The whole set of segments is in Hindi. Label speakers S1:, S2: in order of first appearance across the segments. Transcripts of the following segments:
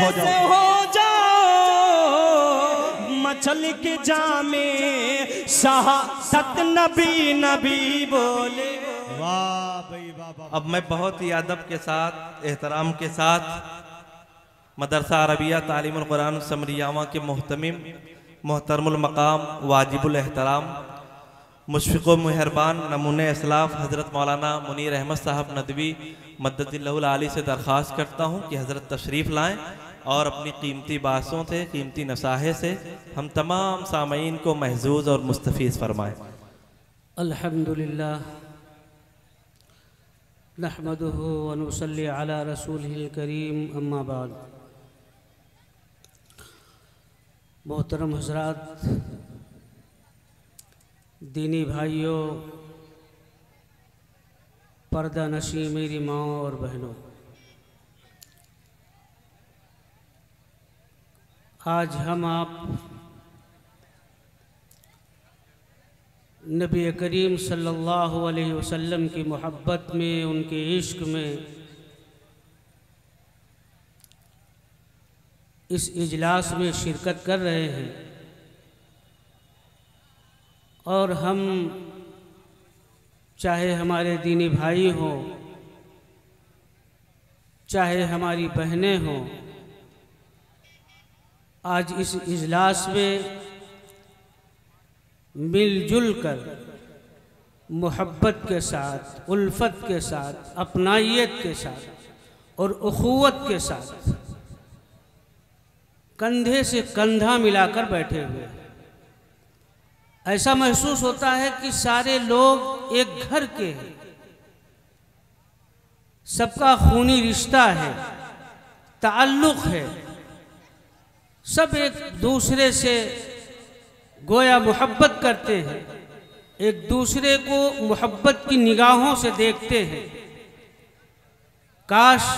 S1: हो जाओ मछली के जामे शहादत नबी नबी बोले।
S2: वाह भाई वाह।
S3: अब मैं बहुत ही अदब के साथ, एहतराम के साथ मदरसा अरबिया तालीमुल कुरान समरियावा के मोहतमिम मोहतरमुल मकाम वाजिबुल एहतराम मुशफ़िक़ मेहरबान नमूने इस्लाफ हज़रत मौलाना मुनीर अहमद साहब नदवी मद्दतिल्लाहुल आली से दरख्वास्त करता हूँ कि हज़रत तशरीफ़ लाएँ और अपनी कीमती बातों से, कीमती नसाहे से हम तमाम सामईन को महजूज़ और मुस्तफ़ीज़ फरमाएँ।
S4: अल्हम्दुलिल्लाह नहमदुहु व नुसल्ली अला रसूलिहिल करीम अम्मा बाद। मोहतरम हज़रात, दीनी भाइयों, पर्दा नशी मेरी माँ और बहनों, आज हम आप नबी करीम सल्लल्लाहु अलैहि वसल्लम की मोहब्बत में, उनके इश्क में इस इजलास में शिरकत कर रहे हैं। और हम चाहे हमारे दीनी भाई हों, चाहे हमारी बहनें हों, आज इस इजलास में मिलजुल कर मोहब्बत के साथ, उल्फत के साथ, अपनाइयत के साथ और उखुवत के साथ कंधे से कंधा मिलाकर बैठे हुए। ऐसा महसूस होता है कि सारे लोग एक घर के हैं, सबका खूनी रिश्ता है, ताल्लुक़ है, सब एक दूसरे से गोया मोहब्बत करते हैं, एक दूसरे को मोहब्बत की निगाहों से देखते हैं। काश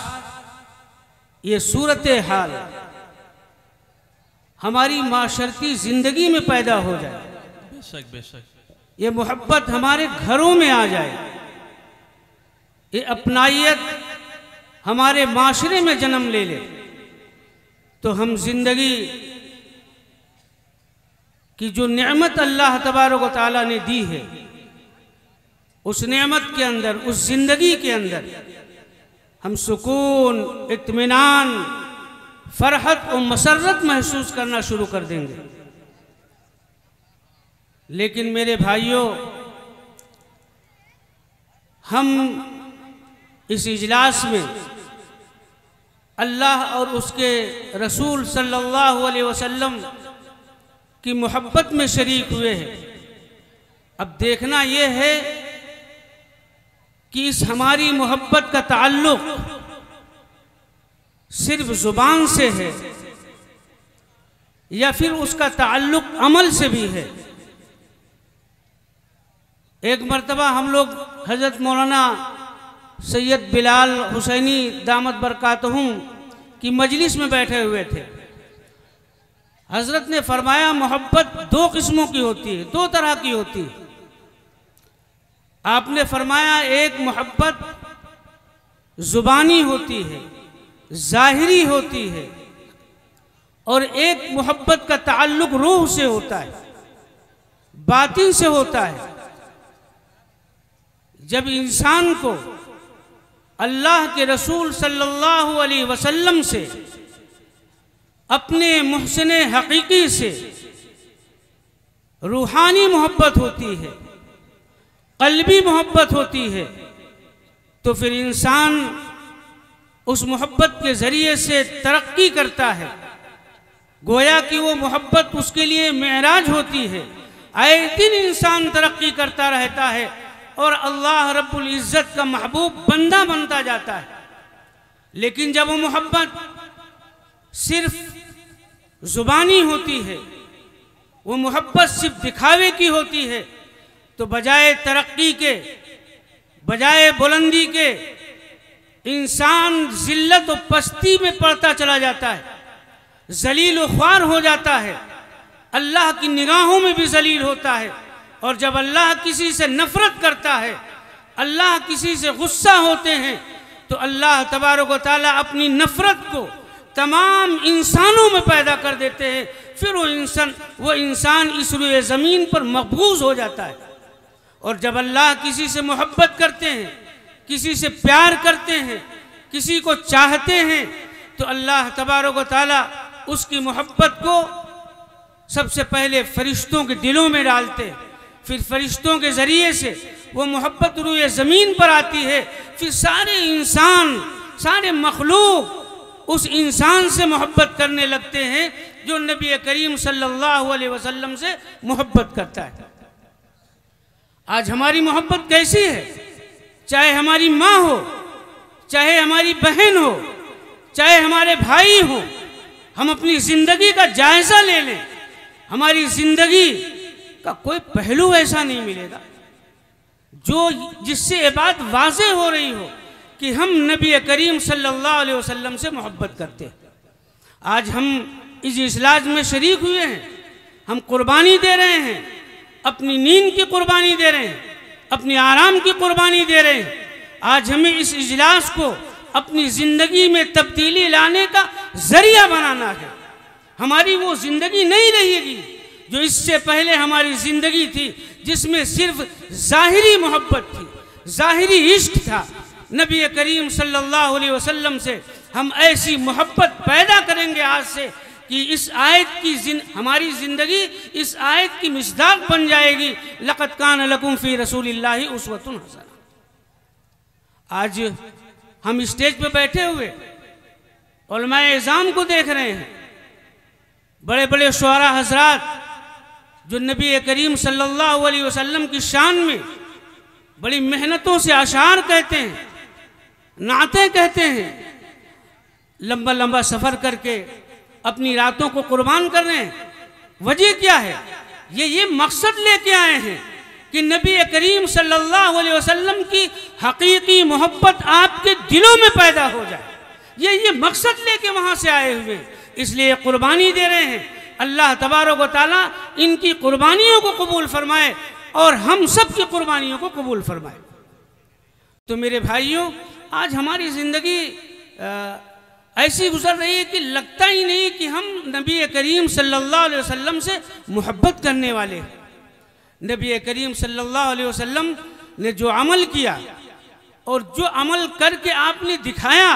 S4: ये सूरत हाल हमारी माशरती ज़िंदगी में पैदा हो जाए।
S3: बेशक बेशक
S4: ये मोहब्बत हमारे घरों में आ जाए, ये अपनाइयत हमारे माशरे में जन्म ले ले, तो हम जिंदगी की जो नेमत अल्लाह तबारक व तआला ने दी है, उस नेमत के अंदर, उस जिंदगी के अंदर हम सुकून, इत्मीनान, फरहत और मसरत महसूस करना शुरू कर देंगे। लेकिन मेरे भाइयों, हम इस इजलास में अल्लाह और उसके रसूल सल्लल्लाहु अलैहि वसल्लम की मोहब्बत में शरीक हुए हैं। अब देखना यह है कि इस हमारी मोहब्बत का ताल्लुक़ सिर्फ ज़ुबान से है या फिर उसका ताल्लुक़ अमल से भी है। एक मर्तबा हम लोग हज़रत मौलाना सैयद बिलाल हुसैनी दामत बरकातहुम की मजलिस में बैठे हुए थे। हज़रत ने फरमाया मोहब्बत दो किस्मों की होती है, दो तरह की होती है। आपने फरमाया एक मोहब्बत ज़ुबानी होती है, ज़ाहिरी होती है, और एक मोहब्बत का ताल्लुक़ रूह से होता है, बातिन से होता है। जब इंसान को अल्लाह के रसूल सल्लल्लाहु अलैहि वसल्लम से, अपने मुहसिने हकीकी से रूहानी मोहब्बत होती है, क़ल्बी मोहब्बत होती है, तो फिर इंसान उस मोहब्बत के ज़रिए से तरक्की करता है। गोया कि वो मोहब्बत उसके लिए मेराज होती है। आए दिन इंसान तरक्की करता रहता है और अल्लाह रब्बुल इज़्ज़त का महबूब बंदा बनता जाता है। लेकिन जब वो मोहब्बत सिर्फ ज़ुबानी होती है, वो मोहब्बत सिर्फ दिखावे की होती है, तो बजाय तरक्की के, बजाय बुलंदी के, इंसान ज़िल्लत और पस्ती में पड़ता चला जाता है, ज़लील व ख्वार हो जाता है, अल्लाह की निगाहों में भी ज़लील होता है। और जब अल्लाह किसी से नफ़रत करता है, अल्लाह किसी से गुस्सा होते हैं, तो अल्लाह तबारक व तआला अपनी नफ़रत को, तमाम इंसानों में पैदा कर देते हैं, फिर वो इंसान इस रुए ज़मीन पर मकबूज हो जाता है। और जब अल्लाह किसी से मोहब्बत करते हैं, किसी से प्यार करते हैं, किसी को चाहते हैं, तो अल्लाह तबारक व तआला उसकी मोहब्बत को सबसे पहले फरिश्तों के दिलों में डालते हैं, फिर फरिश्तों के ज़रिए से वो मोहब्बत रुए ज़मीन पर आती है, फिर सारे इंसान, सारे मखलूक उस इंसान से मोहब्बत करने लगते हैं जो नबी करीम सल्लल्लाहु अलैहि वसल्लम से मोहब्बत करता है। आज हमारी मोहब्बत कैसी है? चाहे हमारी माँ हो, चाहे हमारी बहन हो, चाहे हमारे भाई हो, हम अपनी ज़िंदगी का जायज़ा ले लें, हमारी ज़िंदगी का कोई पहलू ऐसा नहीं मिलेगा जो जिससे ये बात वाज़े हो रही हो कि हम नबी करीम सल्लल्लाहु अलैहि वसल्लम से मोहब्बत करते हैं। आज हम इस इजलास में शरीक हुए हैं, हम कुर्बानी दे रहे हैं, अपनी नींद की कुर्बानी दे रहे हैं, अपनी आराम की कुर्बानी दे रहे हैं। आज हमें इस इजलास को अपनी ज़िंदगी में तब्दीली लाने का ज़रिया बनाना है। हमारी वो ज़िंदगी नहीं रहेगी जो इससे पहले हमारी ज़िंदगी थी, जिसमें सिर्फ ज़ाहिरी मोहब्बत थी, ज़ाहिरी इश्क था। नबी करीम सल्लल्लाहु अलैहि वसल्लम से हम ऐसी मोहब्बत पैदा करेंगे आज से कि इस आयत की हमारी ज़िंदगी इस आयत की मिसदाक बन जाएगी, लक़द कान लकुम फ़ी रसूलिल्लाहि उस्वतुन हसना। आज हम स्टेज पे बैठे हुए उलमाए इज़ाम को देख रहे हैं, बड़े बड़े शुअरा हज़रात जो नबी करीम सल्लल्लाहु अलैहि वसल्लम की शान में बड़ी मेहनतों से अशार कहते हैं, नाते कहते हैं, लंबा लंबा सफ़र करके अपनी रातों को कुर्बान कर रहे हैं। वजह क्या है? ये मकसद लेके आए हैं कि नबी करीम सल्लल्लाहु अलैहि वसल्लम की हकीकी मोहब्बत आपके दिलों में पैदा हो जाए। ये मकसद लेके वहाँ से आए हुए, इसलिए कुर्बानी दे रहे हैं। अल्लाह तबारक व तआला इनकी कुर्बानियों को कबूल फरमाए और हम सब की कुर्बानियों को कबूल फरमाए। तो मेरे भाइयों, आज हमारी ज़िंदगी ऐसी गुजर रही है कि लगता ही नहीं कि हम नबी करीम सल्लल्लाहु अलैहि वसल्लम से मोहब्बत करने वाले हैं। नबी करीम सल्लल्लाहु अलैहि वसल्लम ने जो अमल किया और जो अमल करके आपने दिखाया,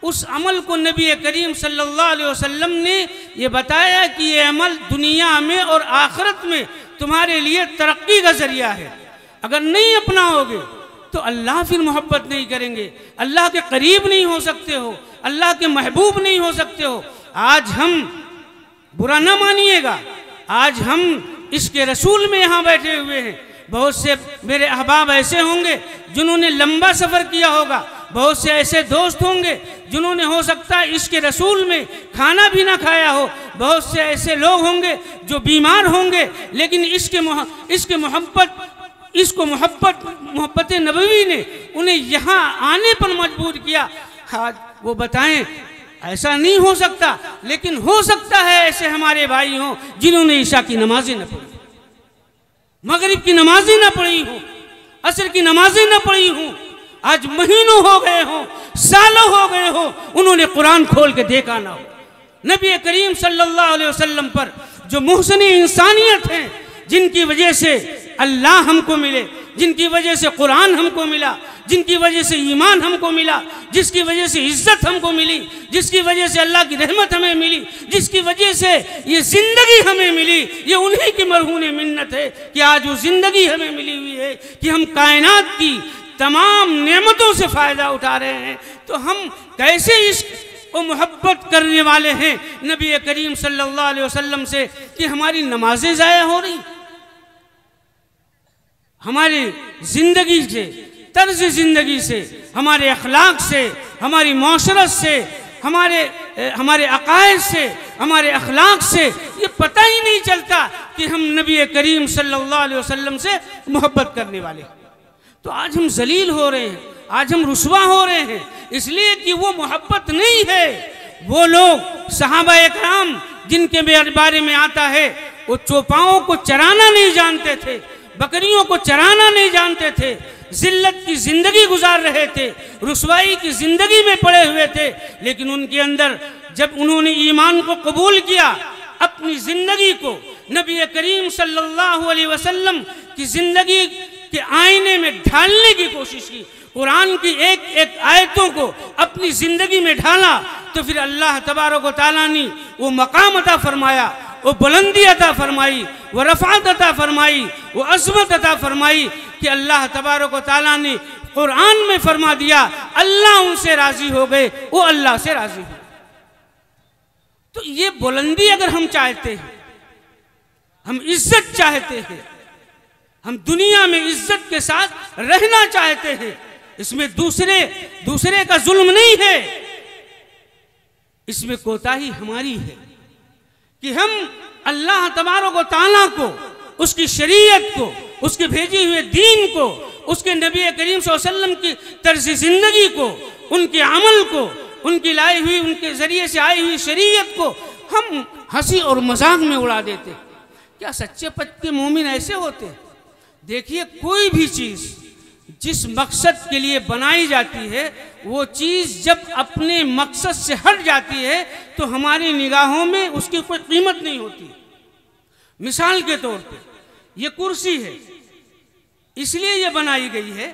S4: उस अमल को नबी करीम सल्लल्लाहु अलैहि वसल्लम ने ये बताया कि ये अमल दुनिया में और आखिरत में तुम्हारे लिए तरक्की का ज़रिया है। अगर नहीं अपनाओगे तो अल्लाह फिर मोहब्बत नहीं करेंगे, अल्लाह के करीब नहीं हो सकते हो, अल्लाह के महबूब नहीं हो सकते हो। आज हम, बुरा न मानिएगा, आज हम इसके रसूल में यहाँ बैठे हुए हैं। बहुत से मेरे अहबाब ऐसे होंगे जिन्होंने लंबा सफ़र किया होगा, बहुत से ऐसे दोस्त होंगे जिन्होंने हो सकता है इसके रसूल में खाना भी ना खाया हो, बहुत से ऐसे लोग होंगे जो बीमार होंगे, लेकिन इसको मोहब्बत नबवी ने उन्हें यहाँ आने पर मजबूर किया। आज वो बताएं, ऐसा नहीं हो सकता, लेकिन हो सकता है ऐसे हमारे भाई हों जिन्होंने ईशा की नमाजें न पढ़ी, मगरिब की नमाजें न पढ़ी हो, असर की नमाजें न पढ़ी हो, आज महीनों हो गए हो, सालों हो गए हो, उन्होंने कुरान खोल के देखा ना हो। नबी करीम सल्लल्लाहु अलैहि वसल्लम पर जो मुहसिन इंसानियत हैं, जिनकी वजह से अल्लाह हमको मिले, जिनकी वजह से कुरान हमको मिला, जिनकी वजह से ईमान हमको मिला, जिसकी वजह से इज्जत हमको मिली, जिसकी वजह से अल्लाह की रहमत हमें मिली, जिसकी वजह से ये ज़िंदगी हमें मिली, ये उन्हीं की मरहून मिन्नत है कि आज वो ज़िंदगी हमें मिली हुई है कि हम कायनात की तमाम नेमतों से फ़ायदा उठा रहे हैं। तो हम कैसे इश्क और मोहब्बत करने वाले हैं नबी करीम सल्लल्लाहु अलैहि वसल्लम से कि हमारी नमाजें ज़ाया हो रही, हमारी ज़िंदगी से, तर्ज ज़िंदगी से, हमारे अखलाक से, हमारी माशरत से, हमारे अकायद से, हमारे अखलाक से ये पता ही नहीं चलता कि हम नबी करीम सल्लल्लाहु अलैहि वसल्लम से मोहब्बत करने वाले। तो आज हम जलील हो रहे हैं, आज हम रुसवा हो रहे हैं, इसलिए कि वो मोहब्बत नहीं है। वो लोग सहाबा इकराम जिनके बारे में आता है, वो चौपाओं को चराना नहीं जानते थे, बकरियों को चराना नहीं जानते थे, जिल्लत की ज़िंदगी गुजार रहे थे, रुसवाई की ज़िंदगी में पड़े हुए थे, लेकिन उनके अंदर जब उन्होंने ईमान को कबूल किया, अपनी ज़िंदगी को नबी करीम सल्लल्लाहु अलैहि वसल्लम की ज़िंदगी के आईने में ढालने की कोशिश की, कुरान की एक एक आयतों को अपनी ज़िंदगी में ढाला, तो फिर अल्लाह तबारक व तआला ने वो मकाम अता फरमाया, वो बुलंदी अता फरमाई, वो रफ़ात अता फरमाई, वो अज़मत अता फरमाई कि अल्लाह तबारक व तआला ने कुरान में फरमा दिया, अल्लाह उनसे राज़ी हो गए, वो अल्लाह से राज़ी हो। तो ये बुलंदी अगर हम चाहते हैं, हम इज्जत चाहते हैं, हम दुनिया में इज्जत के साथ रहना चाहते हैं, इसमें दूसरे का जुल्म नहीं है, इसमें कोताही हमारी है कि हम अल्लाह तबारक व तआला को, उसकी शरीयत को, उसके भेजे हुए दीन को, उसके नबी करीम सल्लल्लाहु अलैहि वसल्लम की तर्ज ज़िंदगी को, उनके अमल को, उनकी लाई हुई, उनके ज़रिए से आई हुई शरीयत को हम हंसी और मजाक में उड़ा देते। क्या सच्चे पक्के मोमिन ऐसे होते? देखिए, कोई भी चीज़ जिस मकसद के लिए बनाई जाती है, वो चीज़ जब अपने मकसद से हट जाती है तो हमारी निगाहों में उसकी कोई कीमत नहीं होती। मिसाल के तौर पे ये कुर्सी है, इसलिए ये बनाई गई है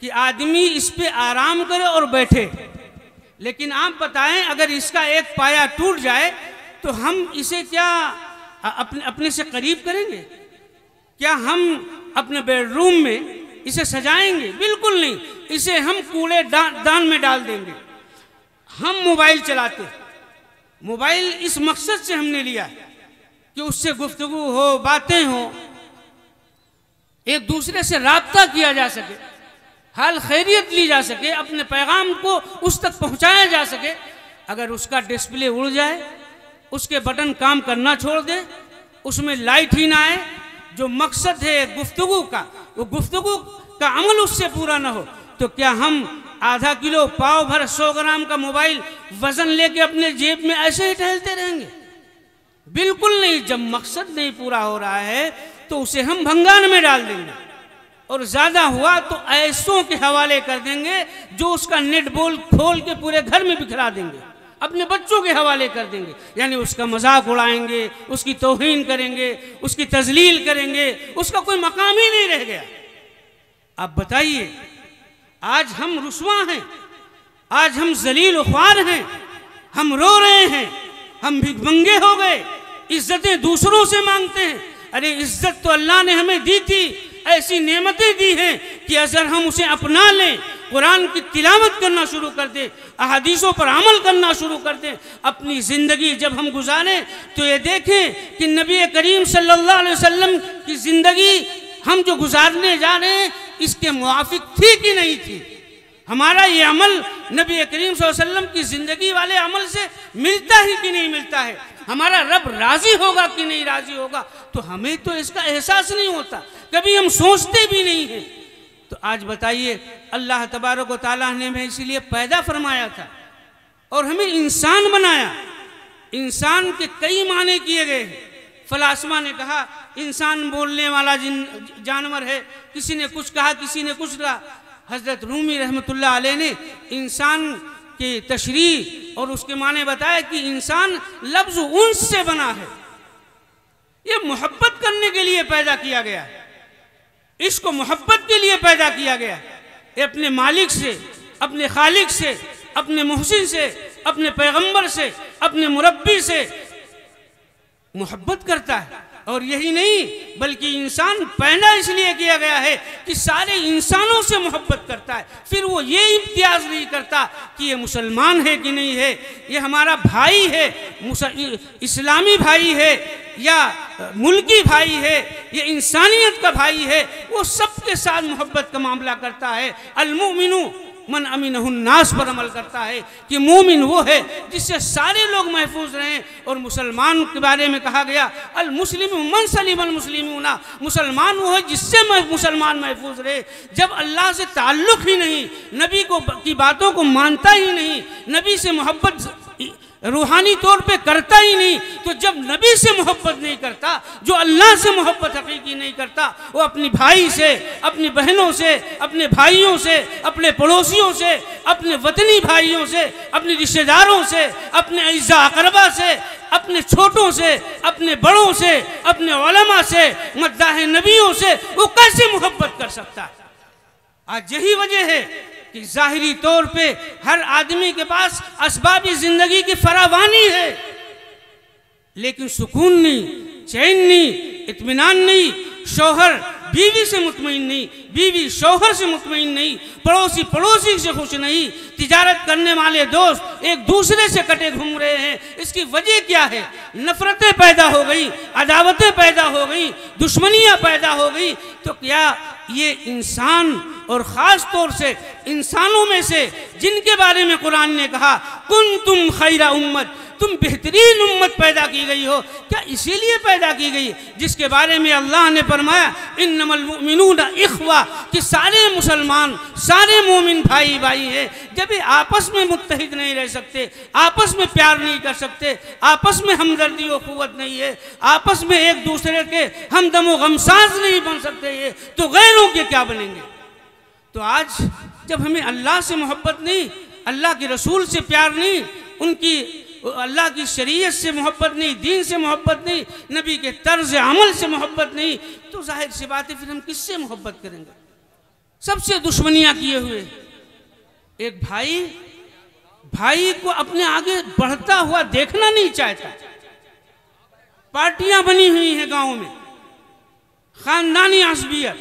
S4: कि आदमी इस पे आराम करे और बैठे, लेकिन आप बताएं अगर इसका एक पाया टूट जाए तो हम इसे क्या अपने से करीब करेंगे? क्या हम अपने बेडरूम में इसे सजाएंगे? बिल्कुल नहीं, इसे हम कूड़े दान में डाल देंगे। हम मोबाइल चलाते, मोबाइल इस मकसद से हमने लिया कि उससे गुफ्तगू हो, बातें हो, एक दूसरे से राब्ता किया जा सके, हाल खैरियत ली जा सके, अपने पैगाम को उस तक पहुंचाया जा सके। अगर उसका डिस्प्ले उड़ जाए, उसके बटन काम करना छोड़ दे, उसमें लाइट ही ना आए, जो मकसद है गुफ्तगू का, वो गुफ्तगू का अमल उससे पूरा ना हो, तो क्या हम आधा किलो, पाव भर, 100 ग्राम का मोबाइल वजन लेके अपने जेब में ऐसे ही टहलते रहेंगे? बिल्कुल नहीं। जब मकसद नहीं पूरा हो रहा है तो उसे हम भंगार में डाल देंगे, और ज़्यादा हुआ तो ऐसों के हवाले कर देंगे जो उसका नेट बोल खोल के पूरे घर में बिखरा देंगे, अपने बच्चों के हवाले कर देंगे, यानी उसका मजाक उड़ाएंगे, उसकी तौहीन करेंगे, उसकी तजलील करेंगे, उसका कोई मकाम ही नहीं रह गया। आप बताइए, आज हम रुसवा हैं, आज हम जलील ख्वार हैं, हम रो रहे हैं, हम भिखमंगे हो गए, इज्जतें दूसरों से मांगते हैं। अरे इज्जत तो अल्लाह ने हमें दी थी, ऐसी नेमतें दी हैं कि अगर हम उसे अपना लें, कुरान की तिलावत करना शुरू कर दें, अहादीसों पर अमल करना शुरू कर दें, अपनी ज़िंदगी जब हम गुजारें तो ये देखें कि नबी करीम सल्लल्लाहु अलैहि वसल्लम की ज़िंदगी हम जो गुजारने जा रहे हैं इसके मुआफिक थी कि नहीं थी। हमारा ये अमल नबी करीम सल्लल्लाहु अलैहि वसल्लम की ज़िंदगी वाले अमल से मिलता ही कि नहीं मिलता है, हमारा रब राज़ी होगा कि नहीं राज़ी होगा, तो हमें तो इसका एहसास नहीं होता, कभी हम सोचते भी नहीं हैं। तो आज बताइए, अल्लाह तबारक व तआला ने हमें इसीलिए पैदा फरमाया था और हमें इंसान बनाया। इंसान के कई माने किए गए हैं। फलासफा ने कहा इंसान बोलने वाला जानवर है, किसी ने कुछ कहा, किसी ने कुछ कहा। हज़रत रूमी रहमतुल्लाह अलैह ने इंसान की तशरीह और उसके माने बताया कि इंसान लफ्ज़ उन्स से बना है, ये मोहब्बत करने के लिए पैदा किया गया है, इसको मोहब्बत के लिए पैदा किया गया है। ये अपने मालिक से, अपने खालिक से, अपने मुहसिन से, अपने पैगंबर से, अपने मुरब्बी से मोहब्बत करता है। और यही नहीं बल्कि इंसान पैदा इसलिए किया गया है कि सारे इंसानों से मोहब्बत करता है। फिर वो ये इम्तियाज़ नहीं करता कि ये मुसलमान है कि नहीं है, ये हमारा भाई है, इस्लामी भाई है या मुल्की भाई है, ये इंसानियत का भाई है, वो सबके साथ मोहब्बत का मामला करता है। अल-मुमिनु मन अमीनहुन्नास पर अमल करता है कि मोमिन वो है जिससे सारे लोग महफूज रहें। और मुसलमान के बारे में कहा गया अल मुस्लिम मन सलीम अल मुस्लिमूना, मुसलमान वो है जिससे मुसलमान महफूज रहे। जब अल्लाह से ताल्लुक़ ही नहीं, नबी को की बातों को मानता ही नहीं, नबी से मोहब्बत रूहानी तौर पे करता ही नहीं, तो जब नबी से मोहब्बत नहीं करता, जो अल्लाह से मोहब्बत हकीकी नहीं करता, वो अपनी भाई से, अपनी बहनों से, अपने भाइयों से, अपने पड़ोसियों से, अपने वतनी भाइयों से, अपने रिश्तेदारों से, अपने इज़्ज़ा अक़रबा से, अपने छोटों से, अपने बड़ों से, अपने उलमा से, मद्दाह नबियों से वो कैसे मोहब्बत कर सकता है? आज यही वजह है कि ज़ाहिरी तौर पे हर आदमी के पास असबाबी ज़िंदगी की फरावानी है, लेकिन सुकून नहीं, चैन नहीं, इत्मीनान नहीं, शौहर बीवी से मुतमईन नहीं, बीवी शौहर से मुतमईन नहीं, पड़ोसी पड़ोसी से खुश नहीं, तिजारत करने वाले दोस्त एक दूसरे से कटे घूम रहे हैं। इसकी वजह क्या है? नफरतें पैदा हो गई, अदावतें पैदा हो गई, दुश्मनियां पैदा हो गई। तो क्या ये इंसान, और ख़ास तौर से इंसानों में से जिनके बारे में कुरान ने कहा कुंतुम खैरा उम्मत, तुम बेहतरीन उम्मत पैदा की गई हो, क्या इसीलिए पैदा की गई जिसके बारे में अल्लाह ने फरमाया इन्नमल मुमिनूना इख्वा, कि सारे मुसलमान, सारे मोमिन भाई भाई हैं। जब ये आपस में मुत्तहिद नहीं रह सकते, आपस में प्यार नहीं कर सकते, आपस में हमदर्दी और क़ुव्वत नहीं है, आपस में एक दूसरे के हमदम व गमसाज नहीं बन सकते, ये तो गैरों के क्या बनेंगे? तो आज जब हमें अल्लाह से मोहब्बत नहीं, अल्लाह के रसूल से प्यार नहीं, उनकी अल्लाह की शरीयत से मोहब्बत नहीं, दीन से मोहब्बत नहीं, नबी के तर्ज अमल से मोहब्बत नहीं, तो जाहिर सी बात है फिर हम किससे मोहब्बत करेंगे? सबसे दुश्मनियां किए हुए एक भाई को अपने आगे बढ़ता हुआ देखना नहीं चाहता। पार्टियां बनी हुई हैं गांव में, खानदानी असबियत,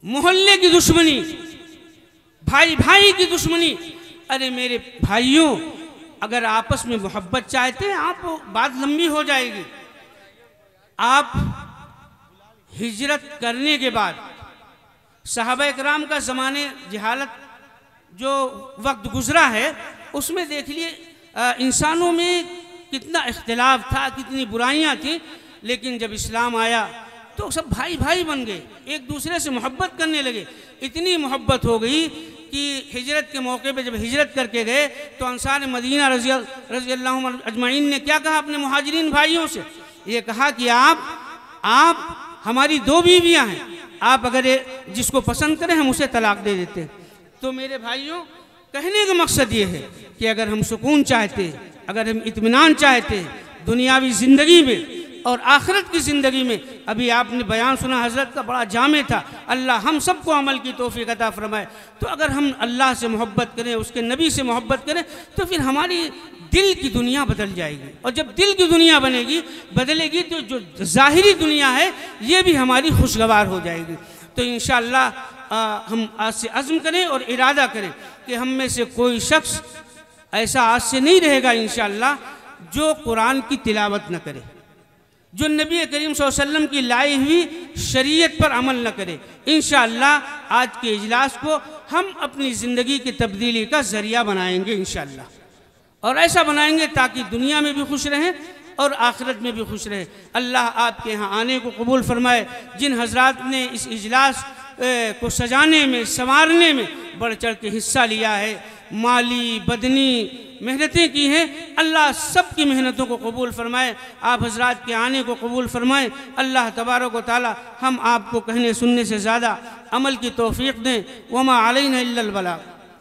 S4: मोहल्ले की दुश्मनी, भाई भाई की दुश्मनी। अरे मेरे भाइयों, अगर आपस में मोहब्बत चाहते हैं, आप बात लंबी हो जाएगी। आप हिजरत करने के बाद सहाबा कराम का ज़माने जहालत जो वक्त गुजरा है, उसमें देख लिए इंसानों में कितना इख्तिलाफ था, कितनी बुराइयां थी, लेकिन जब इस्लाम आया तो सब भाई भाई बन गए, एक दूसरे से मोहब्बत करने लगे। इतनी मोहब्बत हो गई कि हिजरत के मौके पे जब हिजरत करके गए तो अंसार मदीना रज़ी अल्लाह अजमाइन ने क्या कहा अपने मुहाजिरीन भाइयों से? ये कहा कि आप हमारी 2 बीवियां हैं, आप अगर जिसको पसंद करें हम उसे तलाक दे देते हैं। तो मेरे भाइयों, कहने का मकसद ये है कि अगर हम सुकून चाहते, अगर हम इत्मीनान चाहते दुनियावी ज़िंदगी में और आखिरत की ज़िंदगी में, अभी आपने बयान सुना हज़रत का, बड़ा जामे था। अल्लाह हम सबको अमल की तौफीक अता फरमाए। तो अगर हम अल्लाह से मोहब्बत करें, उसके नबी से मोहब्बत करें, तो फिर हमारी दिल की दुनिया बदल जाएगी, और जब दिल की दुनिया बदलेगी तो जो ज़ाहिरी दुनिया है ये भी हमारी खुशगवार हो जाएगी। तो इंशाअल्लाह हम आज से अज़्म करें और इरादा करें कि हम में से कोई शख्स ऐसा आज से नहीं रहेगा इंशाअल्लाह जो कुरान की तिलावत न करे, जो नबी करीम सल्लल्लाहु अलैहि वसल्लम की लाई हुई शरीयत पर अमल न करे। इंशाअल्लाह आज के इजलास को हम अपनी ज़िंदगी की तब्दीली का ज़रिया बनाएंगे इंशाअल्लाह, और ऐसा बनाएंगे ताकि दुनिया में भी खुश रहें और आखिरत में भी खुश रहें। अल्लाह आपके यहाँ आने को कबूल फरमाए। जिन हजरात ने इस इजलास को सजाने में, संवारने में बढ़ चढ़ के हिस्सा लिया है, माली बदनी मेहनतें की हैं, अल्लाह सब की मेहनतों को कबूल फरमाए, आप हजरात के आने को कबूल फरमाए। अल्लाह तबारक व तआला हम आपको कहने सुनने से ज़्यादा अमल की तौफीक दें। वमा अलैना इल्लल बलाग।